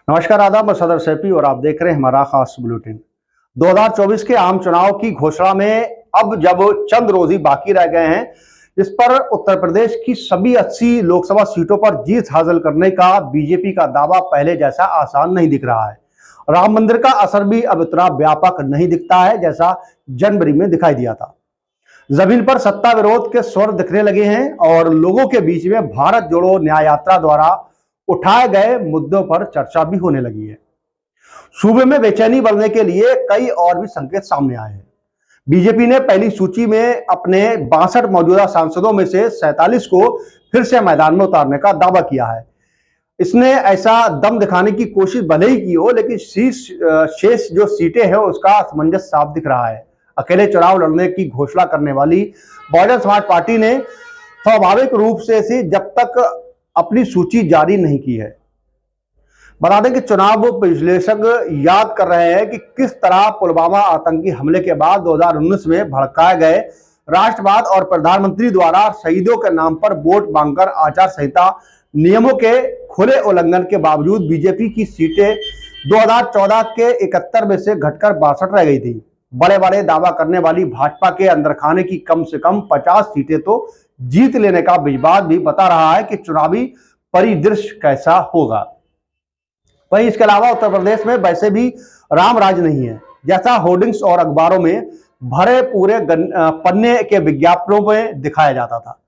नमस्कार, आदाब। मैं सदर सैफी और आप देख रहे हैं हमारा खास बुलेटिन। 2024 के आम चुनाव की घोषणा में अब जब चंद रोज ही बाकी रह गए हैं, इस पर उत्तर प्रदेश की सभी 80 लोकसभा सीटों पर जीत हासिल करने का बीजेपी का दावा पहले जैसा आसान नहीं दिख रहा है। राम मंदिर का असर भी अब इतना व्यापक नहीं दिखता है जैसा जनवरी में दिखाई दिया था। जमीन पर सत्ता विरोध के स्वर दिखने लगे हैं और लोगों के बीच में भारत जोड़ो न्याय यात्रा द्वारा उठाए गए मुद्दों पर चर्चा भी होने लगी है। सूबे में बेचैनी बढ़ने के लिए कई और भी संकेत सामने आए हैं। बीजेपी ने पहली सूची में अपने 62 मौजूदा सांसदों में से 47 को फिर से मैदान में उतारने का दावा किया है। इसने ऐसा दम दिखाने की कोशिश भले ही की हो, लेकिन शेष जो सीटें हैं उसका असमंजस साफ दिख रहा है। अकेले चुनाव लड़ने की घोषणा करने वाली बहुजन समाज पार्टी ने स्वाभाविक रूप से जब तक अपनी सूची जारी नहीं की है। बता दें कि चुनाव विश्लेषक याद कर रहे हैं कि किस तरह पुलवामा आतंकी हमले के बाद 2019 में भड़काए गए राष्ट्रवाद और प्रधानमंत्री द्वारा शहीदों के नाम पर वोट मांगकर आचार संहिता नियमों के खुले उल्लंघन के बावजूद बीजेपी की सीटें 2014 के 71 में से घटकर 62 रह गई थी। बड़े बड़े दावा करने वाली भाजपा के अंदर खाने की कम से कम 50 सीटें तो जीत लेने का विवाद भी बता रहा है कि चुनावी परिदृश्य कैसा होगा। वहीं इसके अलावा उत्तर प्रदेश में वैसे भी राम राज नहीं है जैसा होर्डिंग्स और अखबारों में भरे पूरे पन्ने के विज्ञापनों में दिखाया जाता था।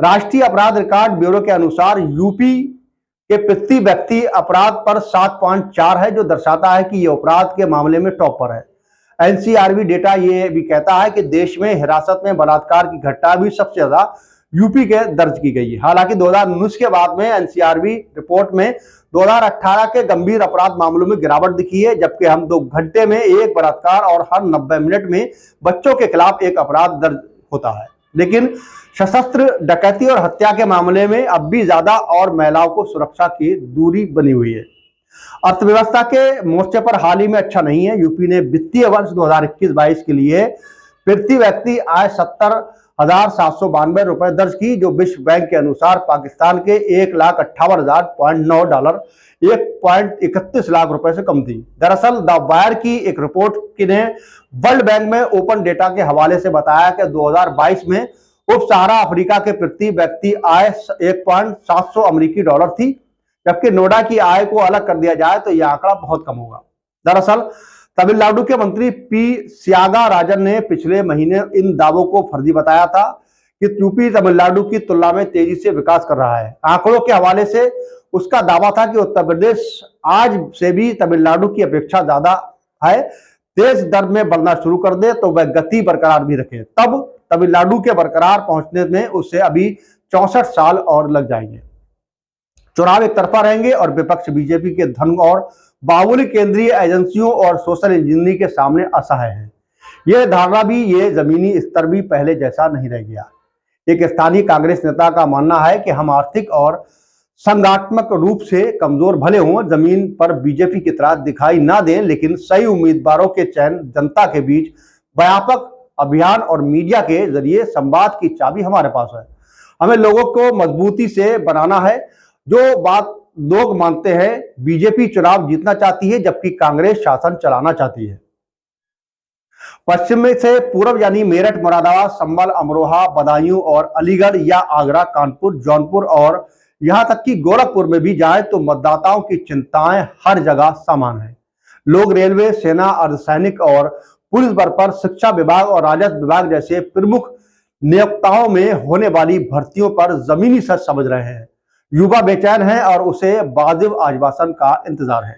राष्ट्रीय अपराध रिकॉर्ड ब्यूरो के अनुसार यूपी के प्रति व्यक्ति अपराध पर 7.4 है, जो दर्शाता है कि ये अपराध के मामले में टॉप पर है। एनसीआरबी डेटा ये भी कहता है कि देश में हिरासत में बलात्कार की घटना भी सबसे ज्यादा यूपी के दर्ज की गई है। हालांकि 2019 के बाद में एनसीआरबी रिपोर्ट में 2018 के गंभीर अपराध मामलों में गिरावट दिखी है, जबकि हम 2 घंटे में एक बलात्कार और हर 90 मिनट में बच्चों के खिलाफ एक अपराध दर्ज होता है। लेकिन सशस्त्र डकैती और हत्या के मामले में अब भी ज्यादा और महिलाओं को सुरक्षा की दूरी बनी हुई है। अर्थव्यवस्था के मोर्चे पर हाल ही में अच्छा नहीं है। यूपी ने वित्तीय वर्ष 2021-22 के लिए प्रति व्यक्ति आय 70,792 रुपए दर्ज की, जो विश्व बैंक के अनुसार पाकिस्तान के 1,58,000.9 डॉलर 1.31 लाख रुपए से कम थी। दरअसल द वायर की एक रिपोर्ट ने वर्ल्ड बैंक में ओपन डेटा के हवाले से बताया कि 2022 में उप सहारा अफ्रीका के प्रति व्यक्ति आय 1.700 अमेरिकी डॉलर थी, जबकि नोएडा की आय को अलग कर दिया जाए तो यह आंकड़ा बहुत कम होगा। दरअसल तमिलनाडु के मंत्री पी सियागा राजन ने पिछले महीने इन दावों को फर्जी बताया था कि यूपी तमिलनाडु की तुलना में तेजी से विकास कर रहा है। आंकड़ों के हवाले से उसका दावा था कि उत्तर प्रदेश आज से भी तमिलनाडु की अपेक्षा ज्यादा है, तेज दर में बढ़ना शुरू कर दे तो वह गति बरकरार भी रखे, तब तमिलनाडु के बरकरार पहुंचने में उसे अभी 64 साल और लग जाएंगे। चुनाव एक तरफा रहेंगे और विपक्ष बीजेपी के धन और बाहुबली केंद्रीय एजेंसियों और सोशल इंजीनियरिंग के सामने असहाय है। यह धारणा भी ये जमीनी स्तर भी पहले जैसा नहीं रह गया। एक स्थानीय कांग्रेस नेता का मानना है कि हम आर्थिक और संगठनात्मक रूप से कमजोर भले हों, जमीन पर बीजेपी की तरह दिखाई ना दें, लेकिन सही उम्मीदवारों के चयन, जनता के बीच व्यापक अभियान और मीडिया के जरिए संवाद की चाबी हमारे पास है। हमें लोगों को मजबूती से बनाना है। जो बात लोग मानते हैं, बीजेपी चुनाव जीतना चाहती है जबकि कांग्रेस शासन चलाना चाहती है। पश्चिम में से पूर्व यानी मेरठ, मुरादाबाद, संभल, अमरोहा, बदायूं और अलीगढ़ या आगरा, कानपुर, जौनपुर और यहां तक कि गोरखपुर में भी जाए तो मतदाताओं की चिंताएं हर जगह समान है। लोग रेलवे, सेना, अर्धसैनिक और पुलिस बल पर, शिक्षा विभाग और राजस्व विभाग जैसे प्रमुख नियोक्ताओं में होने वाली भर्तियों पर जमीनी सच समझ रहे हैं। युवा बेचैन है और उसे वाजिब आश्वासन का इंतजार है।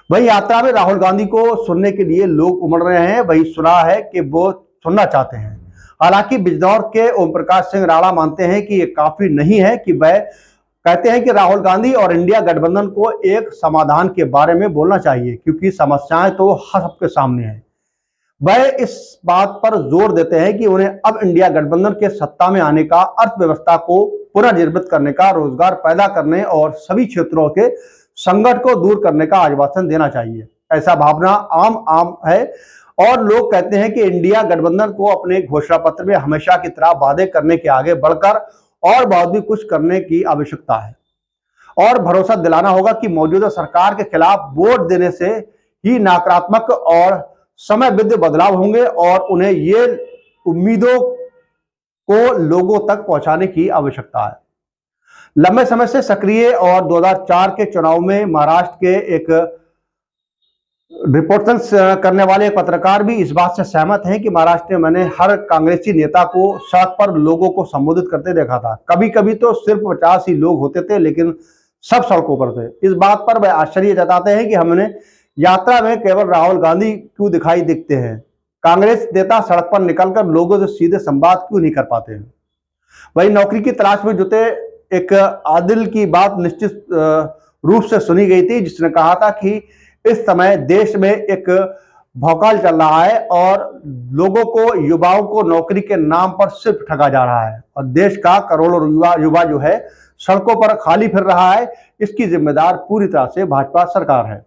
वही यात्रा में राहुल गांधी को सुनने के लिए लोग उमड़ रहे हैं। वही सुना है कि वो सुनना चाहते हैं। हालांकि बिजनौर के ओम प्रकाश सिंह राणा मानते हैं कि ये काफी नहीं है, कि वह कहते हैं कि राहुल गांधी और इंडिया गठबंधन को एक समाधान के बारे में बोलना चाहिए, क्योंकि समस्याएं तो सबके सामने हैं। वह इस बात पर जोर देते हैं कि उन्हें अब इंडिया गठबंधन के सत्ता में आने का, अर्थव्यवस्था को पुनर्जीवित करने का, रोजगार पैदा करने और सभी क्षेत्रों के संकट को दूर करने का आश्वासन देना चाहिए। ऐसा भावना आम है और लोग कहते हैं कि इंडिया गठबंधन को अपने घोषणा पत्र में हमेशा की तरह वादे करने के आगे बढ़कर और बहुत भी कुछ करने की आवश्यकता है। और भरोसा दिलाना होगा कि मौजूदा सरकार के खिलाफ वोट देने से ही नकारात्मक और समयबद्ध बदलाव होंगे और उन्हें ये उम्मीदों को लोगों तक पहुंचाने की आवश्यकता है। लंबे समय से सक्रिय और 2004 के चुनाव में महाराष्ट्र के एक रिपोर्ट्स करने वाले एक पत्रकार भी इस बात से सहमत हैं कि महाराष्ट्र में मैंने हर कांग्रेसी नेता को सड़क पर लोगों को संबोधित करते देखा था। कभी कभी तो सिर्फ 50 ही लोग होते थे, लेकिन सब सड़कों पर थे। इस बात पर वे आश्चर्य जताते हैं कि हमने यात्रा में केवल राहुल गांधी क्यों दिखाई दिखते हैं, कांग्रेस नेता सड़क पर निकलकर लोगों से सीधे संवाद क्यों नहीं कर पाते हैं। वही नौकरी की तलाश में जुटे एक आदिल की बात निश्चित रूप से सुनी गई थी, जिसने कहा था कि इस समय देश में एक भौकाल चल रहा है और लोगों को, युवाओं को नौकरी के नाम पर सिर्फ ठगा जा रहा है और देश का करोड़ों युवा जो है सड़कों पर खाली फिर रहा है। इसकी जिम्मेदार पूरी तरह से भाजपा सरकार है।